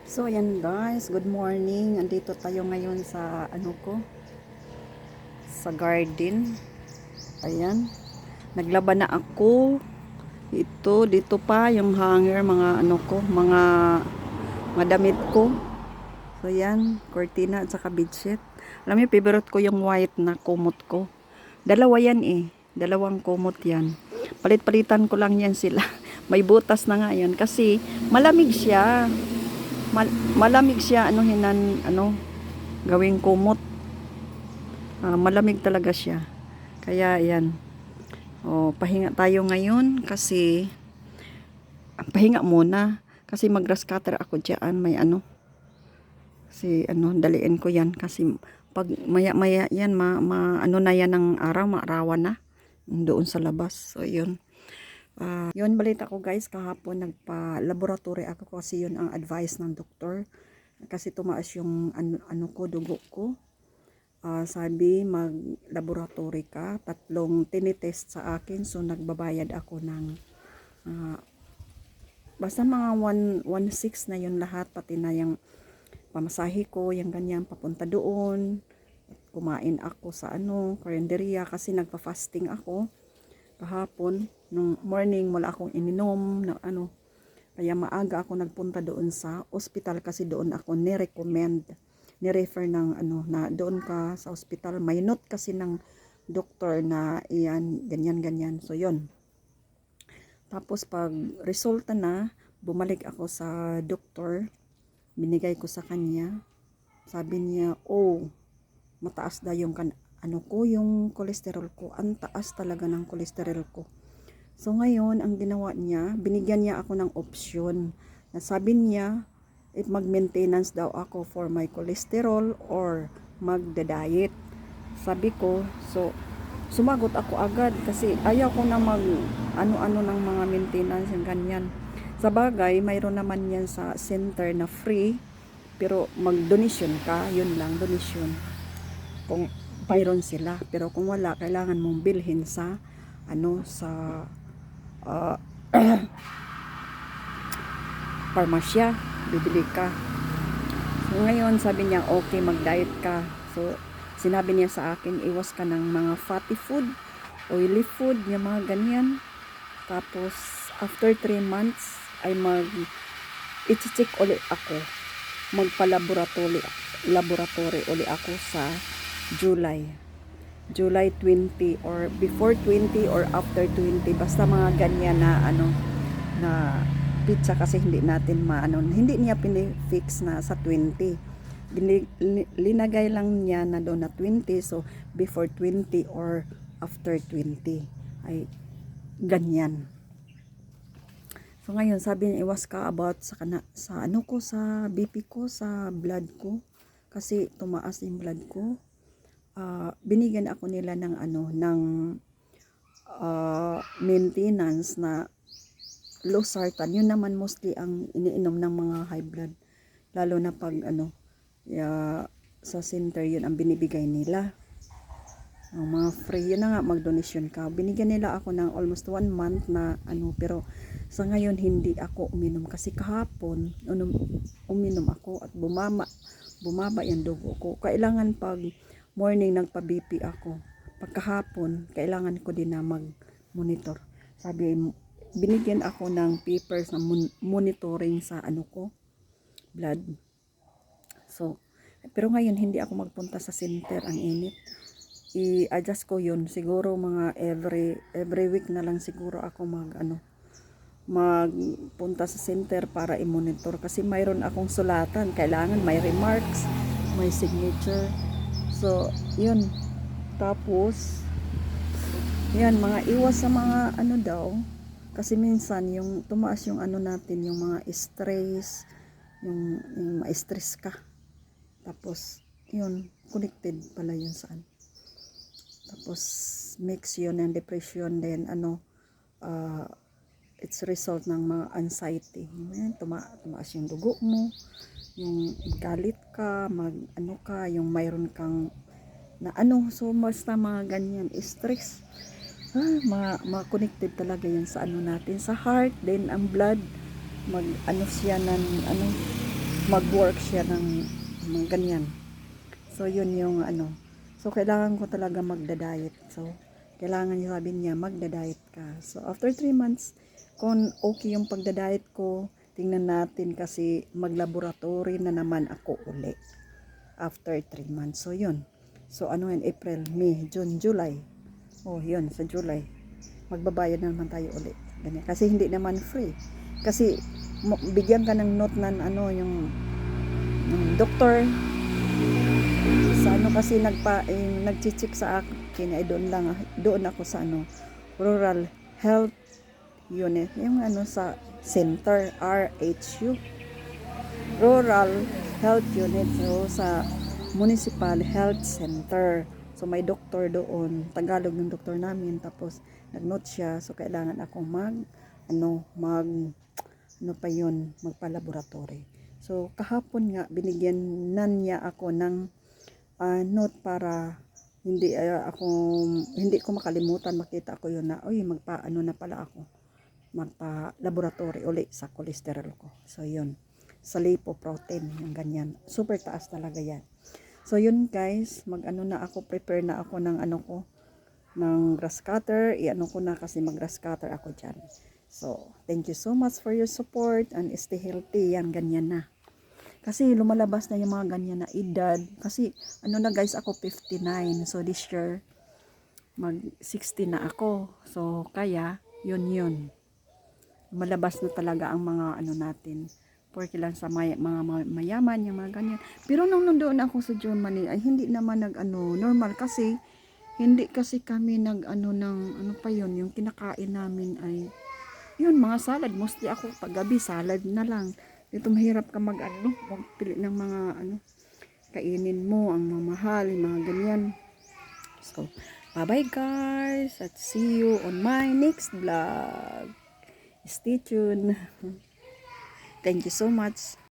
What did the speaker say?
So ayan guys, good morning. Andito tayo ngayon sa sa garden. Ayan. Naglaban na ako. Ito dito pa yung hanger, mga mga damit ko. So ayan, cortina at saka bedsheet. Alam niyo, favorite ko yung white na kumot ko. Dalawa yan eh. Dalawang kumot yan. Palit-palitan ko lang yan sila. May butas na nga yan kasi malamig siya. Malamig siya gawing kumot. Malamig talaga siya. Kaya ayan. Pahinga tayo ngayon kasi pahinga muna kasi mag-grass cutter ako diyan, may daliin ko yan kasi pag maya-maya yan na yan ng araw, maarawan na doon sa labas. So yun. Yun, balita ko guys, kahapon nagpa-laboratory ako kasi yun ang advice ng doktor. Kasi tumaas yung dugo ko. Sabi, mag-laboratory ka. 3 tinitest sa akin. So, nagbabayad ako ng basta mga 1.6 na yun lahat. Pati na yung pamasahe ko, yung ganyan, papunta doon. Kumain ako sa karinderya kasi nagpa-fasting ako. Kahapon, nung morning, wala akong ininom na kaya maaga ako nagpunta doon sa ospital kasi doon ako ni-refer ng na doon ka sa ospital. May note kasi ng doktor na iyan, ganyan. So, yon. Tapos, pag resulta na, bumalik ako sa doktor, binigay ko sa kanya. Sabi niya, mataas daw yung yung cholesterol ko. Ang taas talaga ng cholesterol ko. So ngayon, ang ginawa niya, binigyan niya ako ng option. Sabi niya, if mag-maintenance daw ako for my cholesterol or magda-diet. Sabi ko, so sumagot ako agad kasi ayaw ko na mag ng mga maintenance yung ganyan. Sa bagay, mayroon naman yan sa center na free, pero mag-donation ka, yun lang, donation. Kung mayroon sila, pero kung wala, kailangan mong bilhin sa sa parmasya, bibili ka. So, ngayon sabi niya, okay, mag-diet ka. So sinabi niya sa akin, iwas ka ng mga fatty food, oily food, yung mga ganyan. Tapos after 3 months ay i-check ulit ako, magpa-laboratory uli ako sa July 20 or before 20 or after 20, basta mga ganyan na na pizza kasi hindi natin hindi niya pinifix na sa 20. Linagay lang niya na doon na 20, so before 20 or after 20 ay ganyan. So ngayon sabi niya, iwas ka about sa sa BP ko, sa blood ko kasi tumaas yung blood ko. Binigyan ako nila ng maintenance na losartan. Yun naman mostly ang iniinom ng mga high blood, lalo na pag sa center, yun ang binibigay nila, ang mga free. Yun na nga, mag-donation ka. Binigyan nila ako ng almost 1 month na pero sa ngayon hindi ako uminom kasi kahapon uminom ako at bumaba yung dugo ko. Kailangan pag morning nagpa-BP ako, pagkahapon kailangan ko din na mag-monitor. Sabi, binigyan ako ng papers na monitoring sa blood. So, pero ngayon hindi ako magpunta sa center, ang init. I-adjust ko yun, siguro mga every week na lang siguro ako magpunta sa center para i-monitor kasi mayroon akong sulatan, kailangan may remarks, may signature. So, yun. Tapos, yan, mga iwas sa mga daw. Kasi minsan, yung tumaas yung natin, yung mga stress, yung ma-stress ka. Tapos, yun, connected pala yun saan. Tapos, mix yun ng depression, then it's result ng mga anxiety. Yan, tumaas yung dugo mo, yung galit ka, yung mayroon kang na so basta mga ganyan, stress, ma-connected talaga yan sa natin, sa heart, then ang blood, siya ng mag-work siya ng ganyan. So, yun yung ano. So, kailangan ko talaga magda-diet. So, kailangan niya, sabi niya, magda-diet ka. So, after 3 months, kung okay yung pagda-diet ko, tingnan natin kasi mag-laboratory na naman ako uli. After 3 months. So, yun. So, ano yan? April, May, June, July. Oh, yun. Sa July. Magbabayad na naman tayo uli. Ganyan. Kasi hindi naman free. Kasi, bigyan ka ng note na ano, yung doktor, sa ano kasi nagchichik sa akin ay doon ako sa ano rural health unit yung ano sa center RHU rural health unit so sa municipal health center so may doktor doon Tagalog ng doktor namin tapos nag-note siya so kailangan ako ano pa yun magpa-laboratory so kahapon nga binigyan niya ako ng note para hindi ko makalimutan makita ko yun na magpa-ano na pala ako magpa-laboratory uli sa cholesterol ko so yun sa lipoprotein yung ganyan super taas talaga yan so yun guys mag-ano na ako prepare na ako ng ano ko ng grass cutter i-ano ko na kasi mag grass cutter ako dyan so thank you so much for your support and stay healthy yan ganyan na kasi lumalabas na yung mga ganyan na edad. Kasi ano na guys, ako 59. So this year, mag 60 na ako. So kaya, yun. Lumalabas na talaga ang mga ano natin. Porque lang sa mga mayaman, yung mga ganyan. Pero nung nandoon ako sa Germany, ay hindi naman normal. Kasi, hindi kasi kami ano pa yun, yung kinakain namin ay, yun, mga salad. Mostly ako paggabi, salad na lang. Dito mahirap ka magpili ng mga kainin mo, ang mamahal, yung mga ganyan. So, bye-bye guys at see you on my next vlog. Stay tuned. Thank you so much.